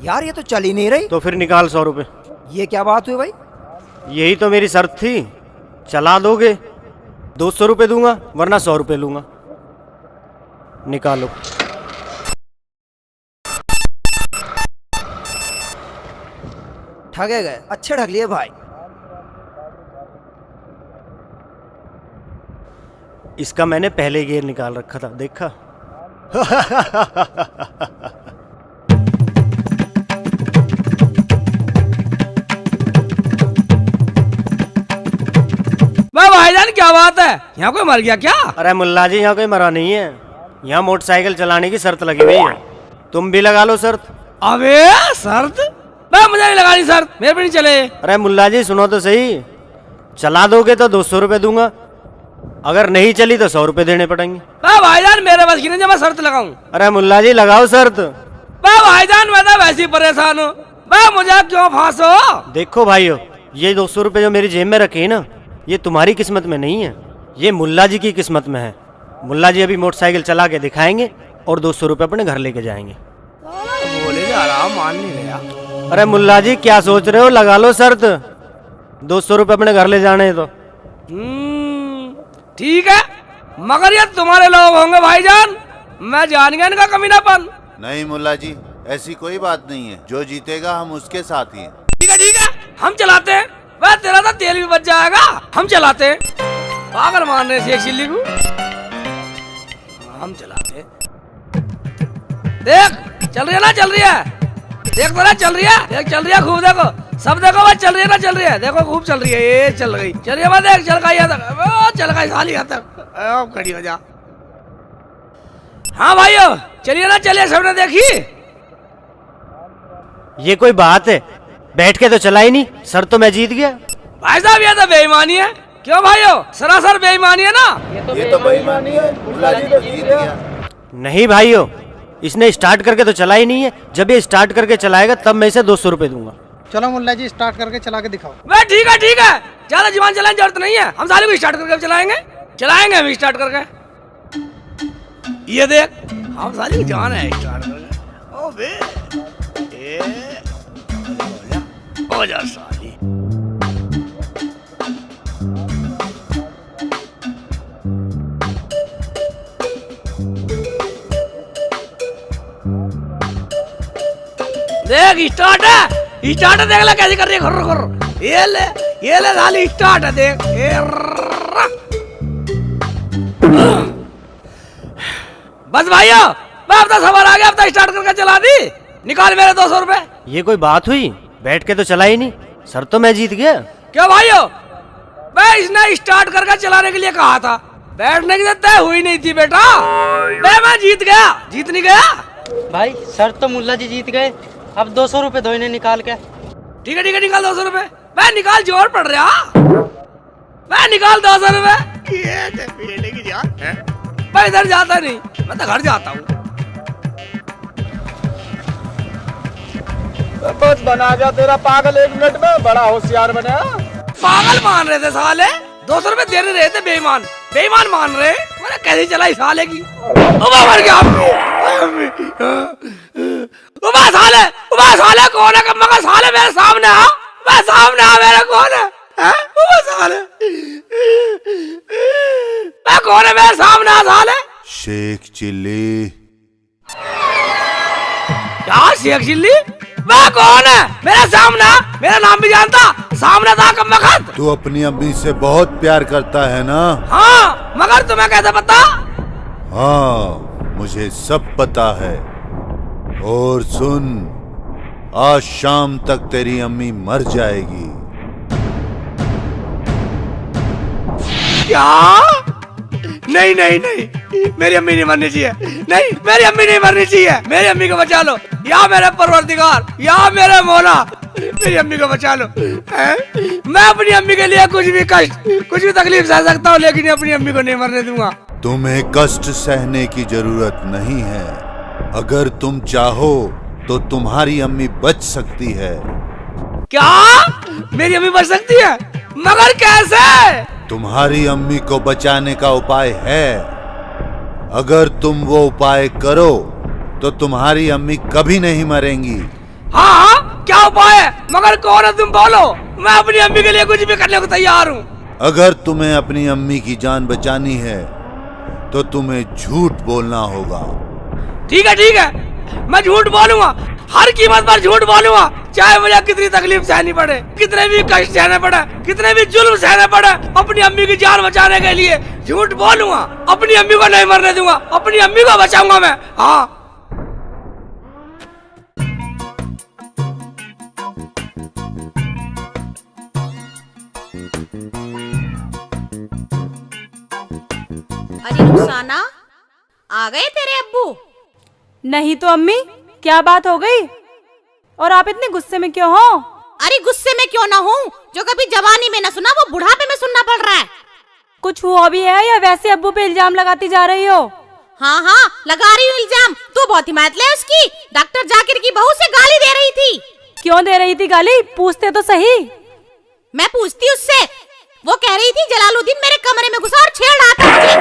यार ये तो चल ही नहीं रही। तो फिर निकाल 100 रुपए। ये क्या बात हुई भाई? यही तो मेरी शर्त थी, चला दोगे 200 रुपए दूंगा वरना 100 रुपए लूंगा। निकालो। ठगे गए, अच्छे ठग लिए भाई। इसका मैंने पहले गियर निकाल रखा था, देखा? भाईजान क्या बात है, यहाँ कोई मर गया क्या? अरे मुल्ला जी, यहाँ कोई मरा नहीं है। यहाँ मोटरसाइकिल चलाने की शर्त लगी हुई है, तुम भी लगा लो शर्त। अबे शर्त? मुझे नहीं लगानी शर्त, मेरे पे नहीं चले। अरे मुल्ला जी सुनो तो सही, चला दोगे तो 200 रुपए दूंगा, अगर नहीं चली तो 100 रुपए देने पड़ेंगे। भाईजान मेरे बस की नहीं, जब मैं शर्त लगाऊं। अरे मुल्ला जी लगाओ शर्त। भाईजान मैं तो वैसे ही परेशान हूँ, मुझे क्यों फांसो? देखो भाइयों, ये 200 रुपए जो मेरी जेब में रखे ना, ये तुम्हारी किस्मत में नहीं है, ये मुल्ला जी की किस्मत में है। मुल्ला जी अभी मोटरसाइकिल चला के दिखाएंगे और 200 रुपए अपने घर लेके जाएंगे। बोले जा रहा, मान नहीं रहा। अरे मुल्ला जी क्या सोच रहे हो, लगा लो शर्त, 200 रुपए अपने घर ले जाने तो। ठीक है, मगर ये तुम्हारे लोग होंगे भाईजान, मैं जान गया इनका कमीनापन। नहीं मुल्ला जी, ऐसी कोई बात नहीं है, जो जीतेगा हम उसके साथ ही हैं। ठीक है, हम चलाते हैं। वह तेरा तो तेल भी बच जाएगा, हम चलाते हैं। पागल मारने से एक सिल्ली को हम चलाते। देख चल रही है ना, चल रही है, देख तो ना चल रही है, देख चल रही है खूब, देखो सब देखो, बस चल रही है ना, चल रही है, देखो खूब चल रही है, ये चल गई, चलिए मैं देख चल गई तक, चल गई साली तक, खड़ी हो जा। हाँ भाइयों चलिए ना, चलिए सबने देखी। ये कोई बात है, बैठ के तो चला ही नहीं, सर तो मैं जीत गया। भाई साहब ये तो बेईमानी है। क्यों भाइयों, सरासर बेईमानी है ना? ये तो बेईमानी है, मुल्ला जी तो जीत गया। नहीं भाइयों, इसने स्टार्ट करके तो चला ही नहीं है, जब ये स्टार्ट करके चलाएगा तब मैं इसे 200 रुपए दूंगा। चलो मुल्ला जी स्टार्ट करके चला के दिखाओ। वह ठीक है, ज्यादा जुबान चलाने की जरूरत नहीं है, हम साले को स्टार्ट करके चलाएंगे हम स्टार्ट करके। ये देख हम साले की जान है स्टार्ट करके। ओ बे हो जा साली। देख स्टार्ट है, देख ले कैसे कर रही है, खुर खुर। ये ले साली स्टार्ट है, देख बस भाइयों, अब तो सवाल आ गया, अब तो स्टार्ट करके चला दी, निकाल मेरे 200 रुपए। ये कोई बात हुई, बैठ के तो चला ही नहीं, सर तो मैं जीत गया। क्यों भाइयों, मैं इसने स्टार्ट करके चलाने के लिए कहा था, बैठने की तय हुई नहीं थी बेटा। मैं जीत गया, जीत नहीं गया भाई। सर तो मुल्ला जी जीत गए, अब 200 रुपए दो इन्हें निकाल के। ठीक है निकाल 200 रुपए। मैं निकाल, जोर पड़ रहा, मैं निकाल 200 रुपए। मैं इधर जाता नहीं, मैं तो घर जाता हूँ। बस बना गया तेरा पागल 1 मिनट में, बड़ा होशियार बना। पागल मान रहे थे साले, 200 रुपए दे रहे थे, बेईमान मान रहे। मैंने कैसे चलाई साले की, मर गया। साले कौन है, मगर साले मेरे सामने आ, मैं सामने आ, मेरे कौन है, साले मैं कौन है, मेरे सामने आ साले। शेख चिल्ली। क्या शेख चिल्ली? मैं कौन है, मेरे सामने आ, मेरा नाम भी जानता, सामने था कम वक्त। तू अपनी अम्मी से बहुत प्यार करता है ना? हाँ, मगर तुम्हें कैसे पता? हाँ मुझे सब पता है। और सुन, आज शाम तक तेरी अम्मी मर जाएगी। क्या? नहीं, मेरी अम्मी नहीं मरनी चाहिए, नहीं मेरी अम्मी नहीं मरनी चाहिए, मेरी अम्मी को बचा लो, या मेरे परवरदिगार, या मेरे मौला, मेरी अम्मी को बचा लो। मैं अपनी अम्मी के लिए कुछ भी कष्ट, कुछ भी तकलीफ सह सकता हूँ, लेकिन अपनी अम्मी को नहीं मरने दूंगा। तुम्हें कष्ट सहने की जरूरत नहीं है, अगर तुम चाहो तो तुम्हारी अम्मी बच सकती है। क्या? मेरी अम्मी बच सकती है, मगर कैसे? तुम्हारी अम्मी को बचाने का उपाय है, अगर तुम वो उपाय करो तो तुम्हारी अम्मी कभी नहीं मरेंगी। हाँ हाँ, क्या उपाय है? मगर कौन है तुम बोलो, मैं अपनी अम्मी के लिए कुछ भी करने को तैयार हूँ। अगर तुम्हें अपनी अम्मी की जान बचानी है तो तुम्हें झूठ बोलना होगा। ठीक है, मैं झूठ बोलूंगा, हर कीमत पर झूठ बोलूंगा, चाहे मुझे कितनी तकलीफ सहनी पड़े, कितने भी कष्ट सहने पड़े, कितने भी जुल्म सहने पड़े, अपनी अम्मी की जान बचाने के लिए झूठ बोलूंगा। अपनी अम्मी को नहीं मरने दूंगा, अपनी अम्मी को बचाऊंगा मैं। हाँ अरे रुखसाना, आ गए तेरे अब्बू? नहीं तो अम्मी, क्या बात हो गई और आप इतने गुस्से में क्यों हो? अरे गुस्से में क्यों ना हूँ, जो कभी जवानी में न सुना वो बुढ़ापे में सुनना पड़ रहा है। कुछ हुआ भी है या वैसे अब्बू पे इल्जाम लगाती जा रही हो? हाँ हाँ, लगा रही हूँ इल्जाम। तू बहुत हिम्मत ले उसकी। डॉक्टर जाकिर की बहू से गाली दे रही थी। क्यों दे रही थी गाली? पूछते तो सही। मैं पूछती उससे, वो कह रही थी जलालुद्दीन मेरे कमरे में घुसा और छेड़ रहा था मुझे।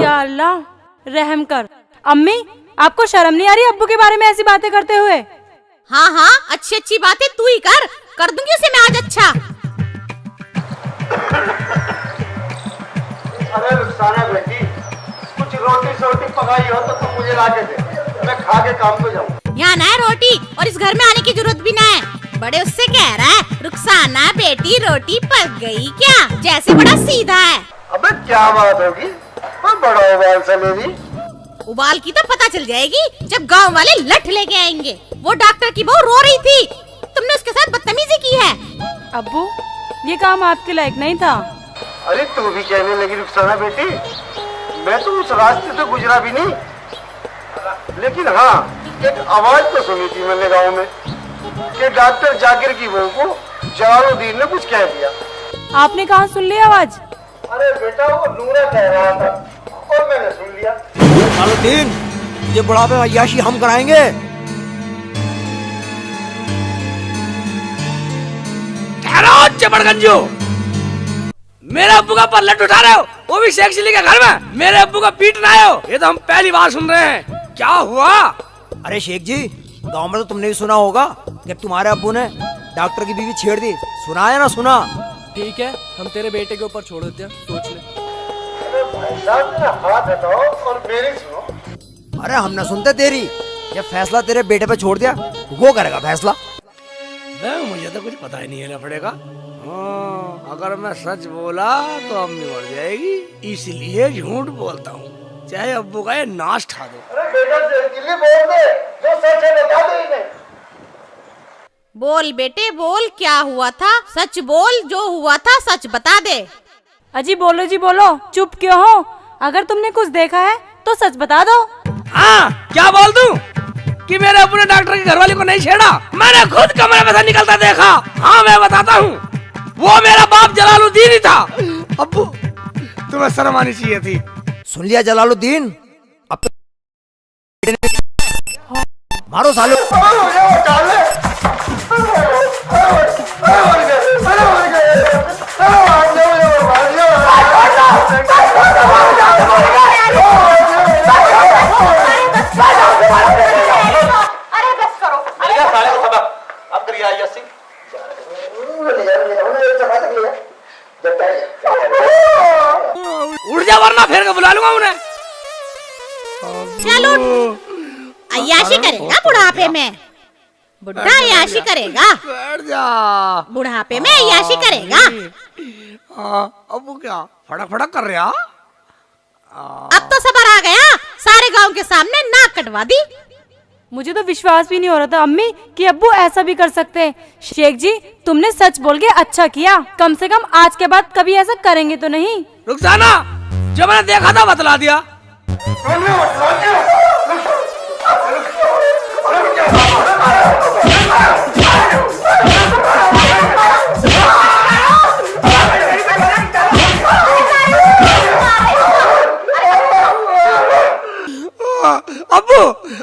या अल्लाह, रहम कर। अम्मी, आपको शर्म नहीं आ रही अब्बू के बारे में ऐसी बातें करते हुए? हाँ हाँ, अच्छी अच्छी बातें तू ही कर दूंगी उसे मैं आज। अच्छा अरे रुखसाना बेटी, कुछ रोटी सोटी पकाई हो तो तुम मुझे ला के दे, मैं खा के काम पे जाऊँ। यहाँ ना है रोटी और इस घर में आने की जरूरत भी ना है। बड़े उससे कह रहा है, रुखसाना बेटी रोटी पक गई क्या? जैसे बड़ा सीधा है। अबे क्या बात होगी, मैं बड़ा उबाल से लेगी। उबाल की तो पता चल जाएगी जब गांव वाले लठ लेके आएंगे। वो डॉक्टर की बहू रो रही थी, तुमने उसके साथ बदतमीजी की है। अब्बू, ये काम आपके लायक नहीं था। अरे तू भी कहने लगी रुखसाना बेटी, मैं तो उस रास्ते से गुजरा भी नहीं, लेकिन हाँ एक आवाज तो सुनी थी मैंने गांव में कि डॉक्टर जाकिर की बहू को जलालुद्दीन ने कुछ कह दिया। आपने कहाँ सुन ली आवाज? अरे बेटा वो नूरा कह रहा था और मैंने सुन लिया। जलालुद्दीन, तुझे बुढ़ापे में अय्याशी हम कराएंगे। ठहरो चपड़गंजो, मेरे अब्बू का पल्लट उठा रहे हो, वो भी शेख चिल्ली के घर में। मेरे अब्बू का पीटना आए हो, ये तो हम पहली बार सुन रहे हैं। क्या हुआ? अरे शेख जी, गांव में तो तुमने भी सुना होगा कि तुम्हारे अब्बू ने डॉक्टर की बीवी छेड़ दी। सुना है ना? सुना? ठीक है, हम तेरे बेटे के ऊपर छोड़ देते हैं, सोच ले। अरे भाई साहब मेरा हाथ हटाओ और मेरी सुनो। अरे हम ना सुनते तेरी। ये फैसला तेरे बेटे पे छोड़ दिया, वो करेगा फैसला। मुझे तो कुछ पता ही नहीं है लफड़े का। अगर मैं सच बोला तो अम्मी मर जाएगी, इसलिए झूठ बोलता हूँ, चाहे अब्बू का ये नाश ठा दो। अरे बेटा जल्दी बोल दे, जो सच है बता दे इन्हें। बोल बेटे बोल, क्या हुआ था? सच बोल, जो हुआ था सच बता दे। अजी बोलो जी बोलो, चुप क्यों हो? अगर तुमने कुछ देखा है तो सच बता दो। हाँ, क्या बोल दूं कि मेरे अब्बू ने डॉक्टर की घरवाली को नहीं छेड़ा? मैंने खुद कमरे में से निकलता देखा। हाँ मैं बताता हूँ, वो मेरा बाप जलालुद्दीन ही था। अब्बू, तुम्हें शर्म आनी चाहिए थी। सुन लिया जलालुद्दीन? अब तो मारो सालो। उड़ जा वरना फिर के बुला लूंगा उन्हें। चलो, अय्याशी करेगा बुढ़ापे में। बुढ़ा अय्याशी करेगा, बैठ जा। बुढ़ापे में अय्याशी करेगा। अब्बू क्या फड़क फड़क कर रहा? अब तो सबर आ गया, सारे गांव के सामने नाक कटवा दी। मुझे तो विश्वास भी नहीं हो रहा था अम्मी कि अब्बू ऐसा भी कर सकते हैं। शेख जी, तुमने सच बोल के अच्छा किया। कम से कम आज के बाद कभी ऐसा करेंगे तो नहीं। रुखसाना, जो मैंने देखा था बतला दिया। अब्बू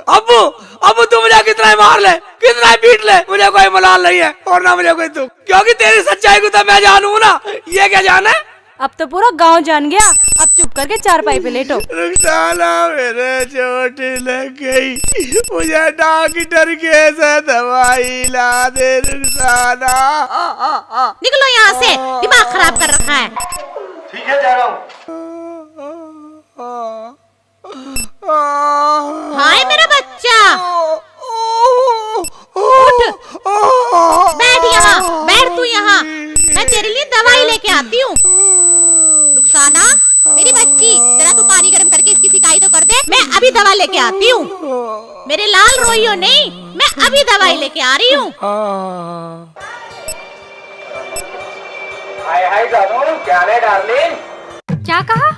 अब्बू अब्बू, तू मुझे कितना ही मार ले, कितना ही पीट ले, मुझे कोई मलाल नहीं है और ना मुझे कोई दुख, क्योंकि तेरी सच्चाई को तो मैं जानू ना। ये क्या जाने? अब तो पूरा गांव जान गया। अब चुप करके चारपाई पे लेटो। रुखसाना मेरे चोट लग गई, मुझे डॉक्टर कैसे दवाई ला दे रुखसाना। निकलो यहाँ से, दिमाग खराब कर रखा है। ठीक है जा रहा हूँ। हाय मेरा बच्चा, उठ, बैठ यहाँ, बैठ तू यहाँ, मैं तेरे लिए दवाई लेके आती हूँ। रुखसाना मेरी बच्ची, जरा तू पानी गर्म करके इसकी सिकाई तो कर दे, मैं अभी दवा लेके आती हूँ। मेरे लाल रोइयो नहीं, मैं अभी दवाई लेके आ रही हूँ। हाय हाय जानू, क्या है डार्लिंग? क्या कहा?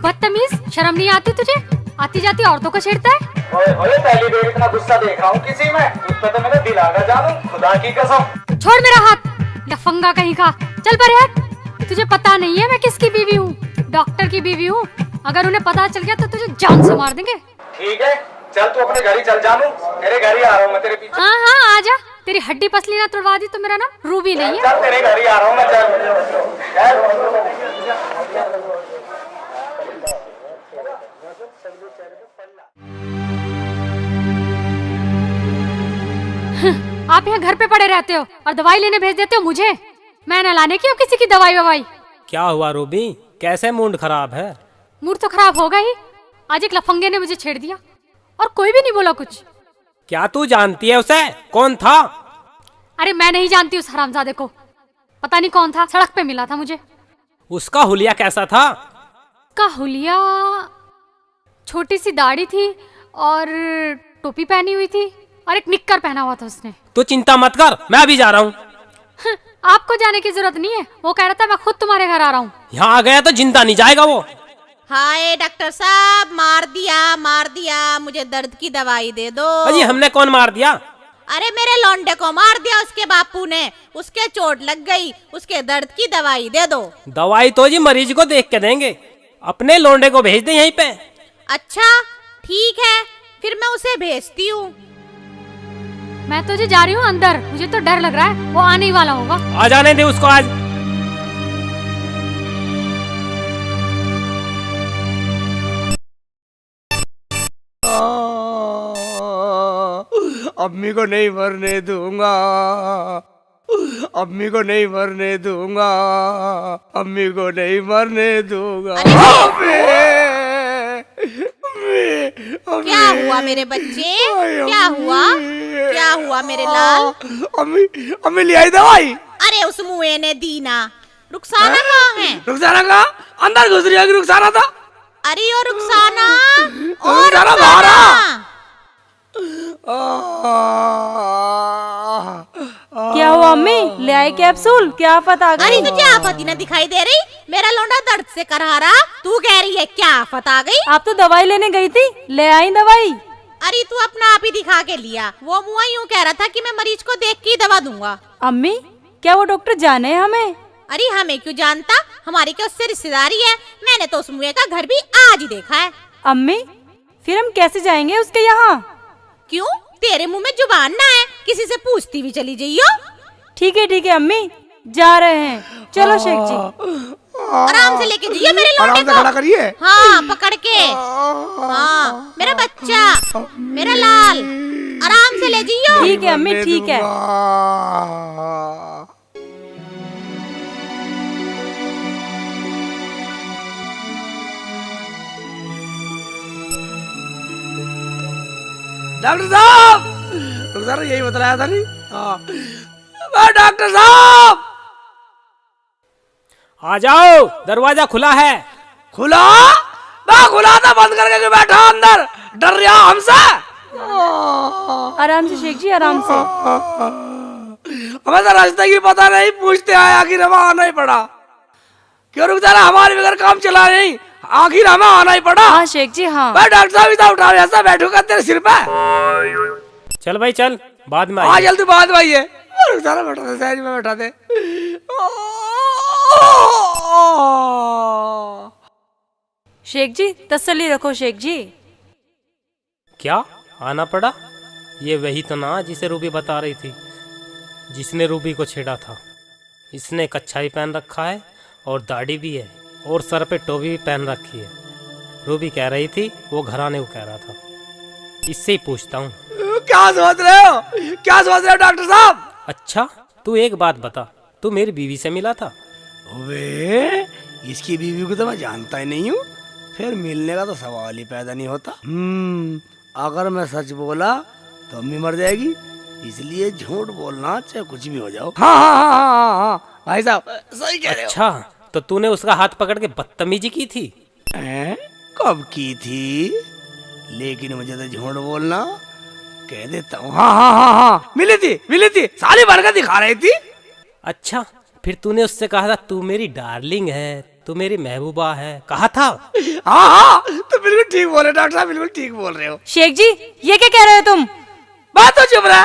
बदतमीज, शर्म नहीं आती तुझे? आती जाती औरतों को छेड़ता है। ओए ओए, पहली बार इतना गुस्सा देखा हूँ किसी में, तुझ पे तो मेरा दिल आ गया जानू, खुदा की कसम। छोड़ मेरा हाथ, लफंगा कहीं का, चल परे हट। तुझे पता नहीं है मैं किसकी बीवी हूँ? डॉक्टर की बीवी हूँ। अगर उन्हें पता चल गया तो तुझे जान से मार देंगे। ठीक है, चल तू अपने घर ही चल जानू, तेरे घर ही आ रहा हूँ मैं तेरे पीछे। हाँ हाँ आजा, तेरी हड्डी पसली ना तोड़वा दी तो मेरा नाम रूबी नहीं है। चल तेरे घर ही आ रहा हूँ मैं, चल। आप यहाँ घर पे पड़े रहते हो और दवाई लेने भेज देते हो मुझे। मैं न लाने की हूँ किसी की दवाई ववाई। क्या हुआ रूबी, कैसे मूड खराब है? मूड तो खराब होगा ही, आज एक लफंगे ने मुझे छेड़ दिया और कोई भी नहीं बोला कुछ। क्या तू जानती है उसे? कौन था? अरे मैं नहीं जानती उस हरामजादे को, पता नहीं कौन था, सड़क पे मिला था मुझे। उसका हुलिया कैसा था? का हुलिया छोटी सी दाढ़ी थी और टोपी पहनी हुई थी और एक निक्कर पहना हुआ था उसने। तू चिंता मत कर, मैं अभी जा रहा हूँ। आपको जाने की जरूरत नहीं है, वो कह रहा था मैं खुद तुम्हारे घर आ रहा हूँ। यहाँ आ गया तो जिंदा नहीं जाएगा वो। हाय डॉक्टर साहब, मार दिया, मुझे दर्द की दवाई दे दो। अजी हमने कौन मार दिया? अरे मेरे लौंडे को मार दिया उसके बापू ने, उसके चोट लग गई, उसके दर्द की दवाई दे दो। दवाई तो जी मरीज को देख के देंगे, अपने लौंडे को भेज दे यहीं पे। अच्छा ठीक है, फिर मैं उसे भेजती हूँ। मैं तो जी जा रही हूँ अंदर, मुझे तो डर लग रहा है, वो आने ही वाला होगा। आ जाने दे उसको आज। अम्मी को नहीं मरने दूंगा, अम्मी को नहीं मरने दूंगा, अम्मी को नहीं मरने दूंगा। क्या हुआ मेरे बच्चे, क्या हुआ मेरे लाल? अम्मी ले आई दवाई। अरे उस मुए ने दी ना। रुखसाना कहाँ है? रुखसाना का अंदर घुस रही है। रुखसाना था। अरे ओ रुखसाना, रुखसाना बाहर आ। क्या हुआ अम्मी, ले आई कैप्सूल? क्या आफत आ गई? अरे तुझे आफत ही ना दिखाई दे रही? मेरा लौंडा दर्द से करहा रहा, तू कह रही है क्या आफत आ गई? आप तो दवाई लेने गई थी, ले आई दवाई। अरे तू अपना आप ही दिखा के लिया, वो मुआ यूँ कह रहा था कि मैं मरीज को देख के ही दवा दूंगा। अम्मी क्या वो डॉक्टर जाने हमें? अरे हमें क्यों जानता, हमारी क्या उससे रिश्तेदारी है? मैंने तो उस मुए का घर भी आज ही देखा है। अम्मी फिर हम कैसे जाएंगे उसके यहाँ? क्यों, तेरे मुंह में जुबान ना है, किसी से पूछती भी चली जाइयो। ठीक है अम्मी, जा रहे हैं, चलो शेख जी। आराम से लेके जाइए मेरे लौंडे को। खड़ा करिए। हाँ पकड़ के। हाँ मेरा बच्चा, मेरा लाल, आराम से ले जाइयो। ठीक है अम्मी, ठीक है। डॉक्टर साहब, डॉक्टर यही बताया था नहीं? हाँ डॉक्टर साहब, आ जाओ, दरवाजा खुला है। खुला? मैं खुला था, बंद करके क्यों बैठा अंदर? डर रहा हमसे? आराम से शेख जी, आराम से। हमें तो रास्ते की पता नहीं, पूछते आए, आखिर हमें आना ही पड़ा। क्यों रुक जा रहा, हमारे बगैर काम चला नहीं, आखिर हमें आना ही पड़ा। हाँ शेख जी हाँ। मैं डॉक्टर साहब इधर उठा, ऐसा बैठूंगा तेरे सिर पे। चल भाई चल, बाद में हाँ जल्दी बाद भाई है। रुक जा रहा, बैठा दे, साइड में बैठा दे। शेख जी तसल्ली रखो शेख जी। क्या आना पड़ा? ये वही तो ना जिसे रूबी बता रही थी, जिसने रूबी को छेड़ा था। इसने कच्छा ही पहन रखा है और दाढ़ी भी है, और सर पे टोपी भी पहन रखी है। रूबी कह रही थी वो घर आने को कह रहा था। इससे ही पूछता हूँ। क्या सोच रहे हो, क्या सोच रहे हो डॉक्टर साहब? अच्छा तू एक बात बता, तू मेरी बीवी से मिला था? वे इसकी बीवी को तो मैं जानता ही नहीं हूँ, फिर मिलने का तो सवाल ही पैदा नहीं होता। अगर मैं सच बोला तो अम्मी मर जाएगी, इसलिए झूठ बोलना चाहे कुछ भी हो जाओ। हाँ भाई साहब सही कह रहे हो। अच्छा तो तूने उसका हाथ पकड़ के बदतमीजी की थी? कब की थी? लेकिन मुझे तो झूठ बोलना कह देता हूँ। हाँ मिली थी, साली भर का दिखा रही थी। अच्छा फिर तूने उससे कहा था तू मेरी डार्लिंग है, तू मेरी महबूबा है, कहा था? हाँ तो बिल्कुल ठीक बोल रहे डॉक्टर साहब, बिल्कुल ठीक बोल रहे हो। शेख जी ये क्या कह रहे हो तुम? बात तो चुप रहा।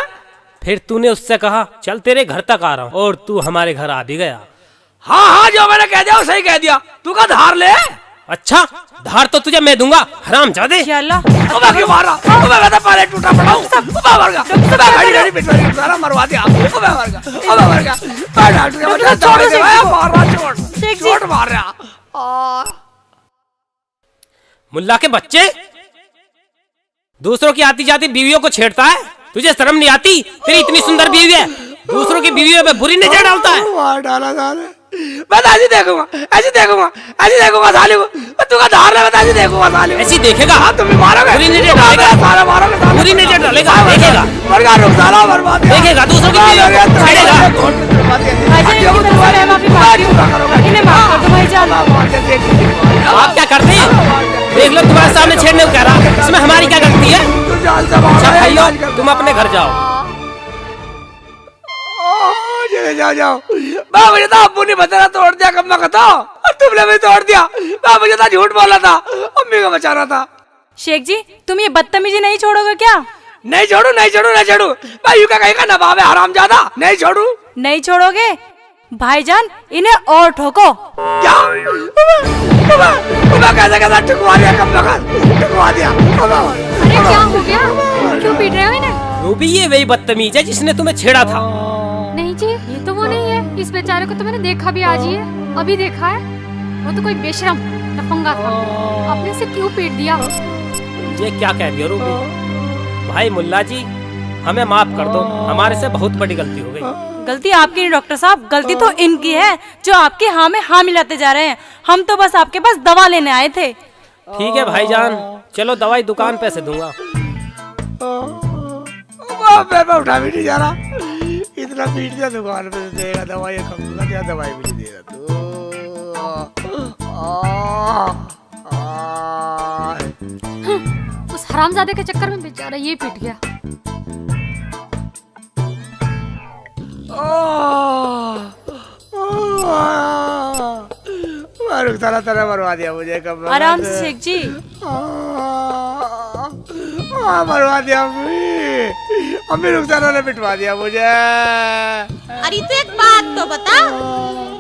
फिर तूने उससे कहा चल तेरे घर तक आ रहा हूँ, और तू हमारे घर आ भी गया। हाँ जो मैंने कह दिया वो सही कह दिया। तू का धार ले। अच्छा धार तो तुझे मैं दूंगा, हरामजादे। क्यों मारा? मैं पहले टूटा पड़ा हूँ। गाड़ी पिछवाड़ी सारा मरवा दिया। चोट मार रहा। मुल्ला के बच्चे, दूसरों की आती जाती बीवियों को छेड़ता है, तुझे शर्म नहीं आती? तेरी इतनी सुंदर बीवी है, दूसरों की बीवियों पे बुरी नजर डालता है। मार डाला साले। मैं ऐसी देखूंगा साले को। तू का धार ले, मैं ऐसी देखूंगा साले को। ऐसी देखेगा? हाँ तुम भी मारोगे, बुरी नजर डालेगा, सारा मारोगे, बुरी नजर डालेगा, देखेगा, मर गया, रुक साला बर्बाद देखेगा, दूसरों की बीवियों को छेड़ेगा। आप क्या करते हैं? देख लो तुम्हारे सामने छेड़ने को कह रहा, इसमें हमारी क्या गलती है? अच्छा भाइयों तुम अपने घर जाओ। जाओ। मुझे तो अब्बू ने बताया तोड़ दिया, कब मैं कहता तुमने भी तोड़ दिया। मुझे तो झूठ बोला था, अम्मी को बचाना था। शेख जी तुम ये बदतमीजी नहीं छोड़ोगे क्या? नहीं छोड़ू भाई, का कहीं का नवाब है हरामजादा। नहीं छोड़ोगे? भाईजान इन्हें और ठोको। क्या? कैसा ठुकवा दिया, ठुकवा दिया। अरे क्या हो गया, क्यों पीट रहे हो इन्हें? रूबी ये वही बदतमीज है जिसने तुम्हें छेड़ा था। नहीं जी ये तो वो नहीं है, इस बेचारे को तो मैंने देखा भी आज ही है, अभी देखा है। वो तो कोई बेशरम लफंगा था, आपने इसे क्यों पीट दिया? ये क्या कह रही हो रूबी? भाई मुल्ला जी हमें माफ कर दो, हमारे से बहुत बड़ी गलती हो गई। गलती आपकी नहीं डॉक्टर साहब, गलती तो इनकी है जो आपके हाँ में हाँ मिलाते जा रहे हैं। हम तो बस आपके पास दवा लेने आए थे। ठीक है भाईजान, चलो दवाई दुकान पे से दूंगा। मैं उठा भी नहीं जा रहा, इतना पीट दिया दुकान पे से देगा दवाई, क्या दवाई भी नहीं दे रहा तू। उस हरामजादे के चक्कर में बेचारा ये पिट गया। तरह मरवा दिया मुझे। कब आराम से शेख जी। मरवा दिया अम्मी रुखसाना ने पिटवा दिया मुझे। अरे तो एक बात तो बता,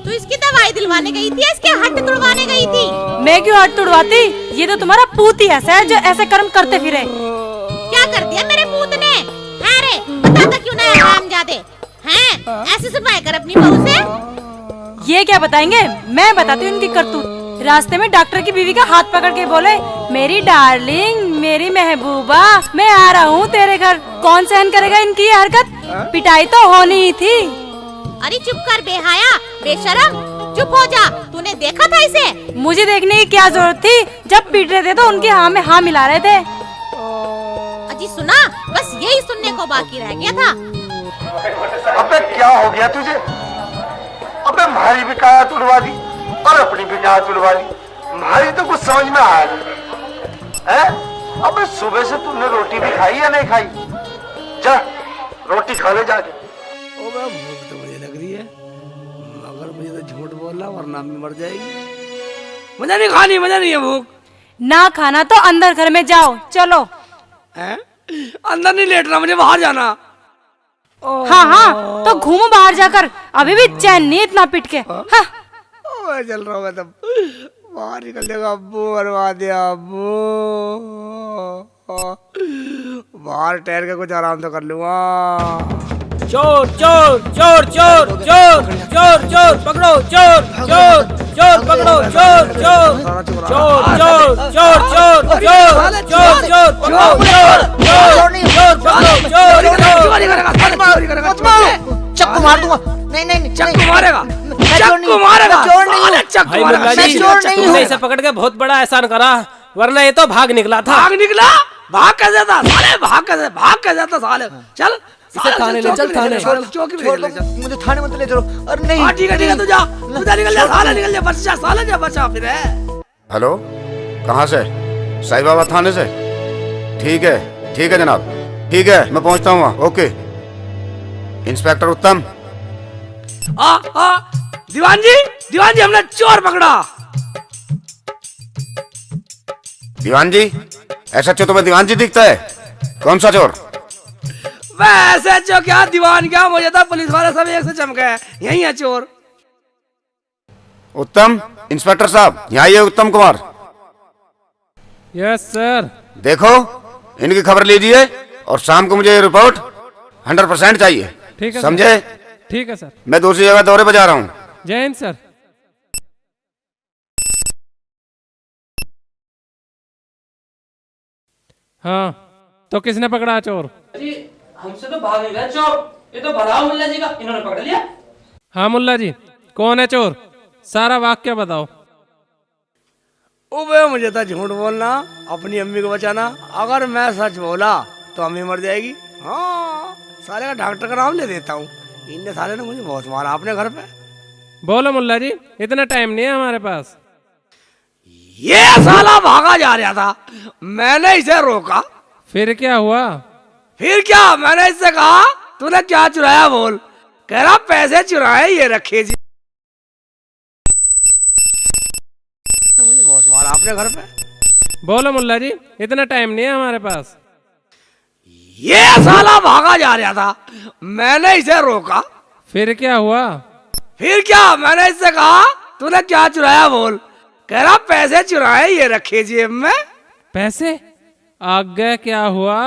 तू इसकी दवाई दिलवाने गई थी, इसके हड्ड तुड़वाने गई थी? मैं क्यों हड्ड तुड़वाती? ये तो तुम्हारा पूत ही ऐसा है जो ऐसे कर्म करते फिरे। क्या कर दिया मेरे पूत ने? है रे बताता क्यों ना हरामजादे हैं? ऐसे सुनवाई कर अपनी बहू से। ये क्या बताएंगे, मैं बताती हूँ इनकी करतूत। रास्ते में डॉक्टर की बीवी का हाथ पकड़ के बोले, मेरी डार्लिंग, मेरी महबूबा, मैं आ रहा हूँ तेरे घर। कौन सहन करेगा इनकी ये हरकत? पिटाई तो होनी ही थी। अरे चुप कर बेहाया, बेशरम, चुप हो जा। तूने देखा था इसे? मुझे देखने की क्या जरूरत थी, जब पीट रहे थे तो उनके हाँ में हाँ मिला रहे थे। अजी सुना, बस यही सुनने को बाकी रह गया था। अबे क्या हो गया तुझे? अबे हमारी भी काया तुड़वा दी और अपनी भी काया तुड़वा दी। हमारी तो कुछ समझ में आया है? अबे सुबह से तुमने रोटी भी खाई या नहीं खाई? जा रोटी खा ले जाके। भूख तो मुझे लग रही है, मगर मुझे तो झूठ बोलना वरना अम्मी मर जाएगी। मुझे नहीं खानी, मुझे नहीं है भूख। ना खाना तो अंदर घर में जाओ, चलो। अंदर नहीं लेटना, मुझे बाहर जाना। हाँ तो घूमो बाहर जाकर, अभी भी चैन नहीं इतना पिट के। हाँ। चल रहा हूँ मैं, तब बाहर निकल जाएगा। अब्बू मरवा दिया, अब्बू बाहर ठहर के कुछ आराम तो कर लूंगा। चोर चोर चोर चोर चोर चोर चोर पकड़ो, चोर चोर चोर पकड़ो, चोर चोर चोर चोर चोर चोर चोर चोर चोर पकड़ो, चोर चोर चोर पकड़ो, चोर चोरी करेगा, चोरी करेगा, चक्कू मार दूंगा। नहीं नहीं नहीं, चक्कू मारेगा, मैं चोर नहीं चक्कू हूँ, मारेगा, मैं चोर नहीं हूँ। साले चक्कू भाई मारेगा, मुल्ला मैं जी, चोर नहीं तुमने हूँ। इसे पकड़ के बहुत बड़ा एहसान करा, वरना ये तो भाग निकला था। भाग निकला, भाग कैसे था साले, भाग कैसे था साले, चल इसे थाने ले चल, थाने चौकी में ले चल। मुझे थाने मत ले चलो। अरे नहीं हाँ ठीक है तू जा निकल जा, साले निकल जा, बच्चा साले जा, बच्चा फिर है। हेलो, कहाँ से? साईं बाबा थाने से? ठीक है जनाब, ठीक है, मैं पहुंचता हूँ वहाँ। ओके। इंस्पेक्टर उत्तम। दीवान जी हमने चोर पकड़ा। दीवान जी? ऐसा चो तुम्हें दीवान जी दिखता है? कौन सा चोर? वैसे चो क्या दीवान क्या, मुझे तो पुलिस वाले सब एक से चमके हैं, यही है चोर। उत्तम, इंस्पेक्टर साहब यहाँ आइए। उत्तम कुमार। Yes sir. देखो, इनकी खबर लीजिए और शाम को मुझे ये रिपोर्ट 100% चाहिए। ठीक है समझे? ठीक है सर। मैं दूसरी जगह दौरे पर जा रहा हूँ। जय हिंद सर। हाँ, तो किसने पकड़ा चोर? जी हमसे तो भाग नहीं गया चोर, ये तो भला मुल्ला जी का, इन्होंने पकड़ लिया। हाँ मुल्ला जी, कौन है चोर? सारा वाक्य बताओ। ओबे मुझे तो झूठ बोलना, अपनी अम्मी को बचाना। अगर मैं सच बोला तो अम्मी मर जाएगी। हाँ, साले का डॉक्टर का नाम ले देता हूँ। इनने साले ने मुझे बहुत मारा अपने घर पे। बोलो मुल्ला जी, इतना टाइम नहीं है हमारे पास। ये साला भागा जा रहा था, मैंने इसे रोका। फिर क्या हुआ? फिर क्या, मैंने इससे कहा तूने क्या चुराया बोल। कह रहा पैसे चुराए, ये रखे जी। मुझे बहुत मारा अपने घर पे। बोलो मुल्ला जी, इतना टाइम नहीं है हमारे पास। ये साला भागा जा रहा था, मैंने इसे रोका। फिर क्या हुआ? फिर क्या, मैंने इससे कहा तूने क्या चुराया बोल। कह रहा पैसे चुराए, ये रखे जेब में। पैसे? आगे क्या हुआ?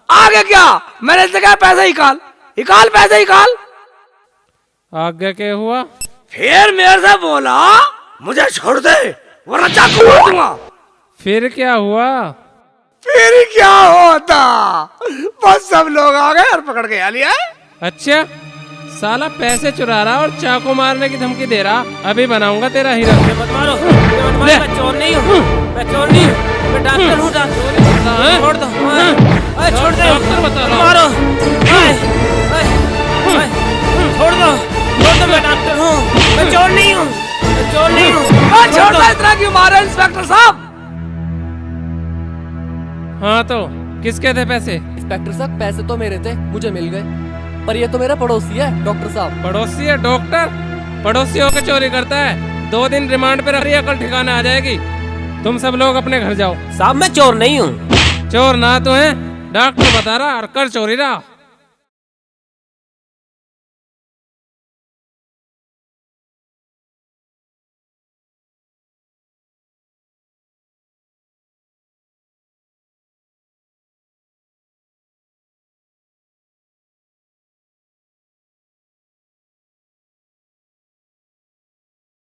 आगे क्या, मैंने इससे कहा पैसे निकाल, निकाल पैसे निकाल। आगे क्या हुआ? फिर मेरे से बोला मुझे छोड़ दे वरना चाकू मार दूंगा। फिर क्या हुआ? फिर क्या होता, बस सब लोग आ गए और पकड़ के आ लिया। अच्छा, साला पैसे चुरा रहा और चाकू मारने की धमकी दे रहा। अभी बनाऊंगा तेरा हीरा। मत मारो, मैं चोर नहीं हूँ, मैं चोर नहीं हूँ, मैं डॉक्टर हूँ। छोड़ दो, छोड़ दो, डॉक्टर बता रहा हूँ। मारो, छोड़ दो, मैं डॉक्टर हूँ, मैं चोर नहीं हूँ, मैं चोर नहीं हूँ। छोड़ दो, इतना क्यों मारे इंस्पेक्टर साहब? हाँ तो किसके थे पैसे? इंस्पेक्टर साहब पैसे तो मेरे थे, मुझे मिल गए, पर ये तो मेरा पड़ोसी है डॉक्टर साहब। पड़ोसी है डॉक्टर? पड़ोसी होकर चोरी करता है, 2 दिन रिमांड पे रखिए, कल ठिकाना आ जाएगी। तुम सब लोग अपने घर जाओ। साहब मैं चोर नहीं हूँ। चोर ना तो है, डॉक्टर बता रहा और कर चोरी रहा।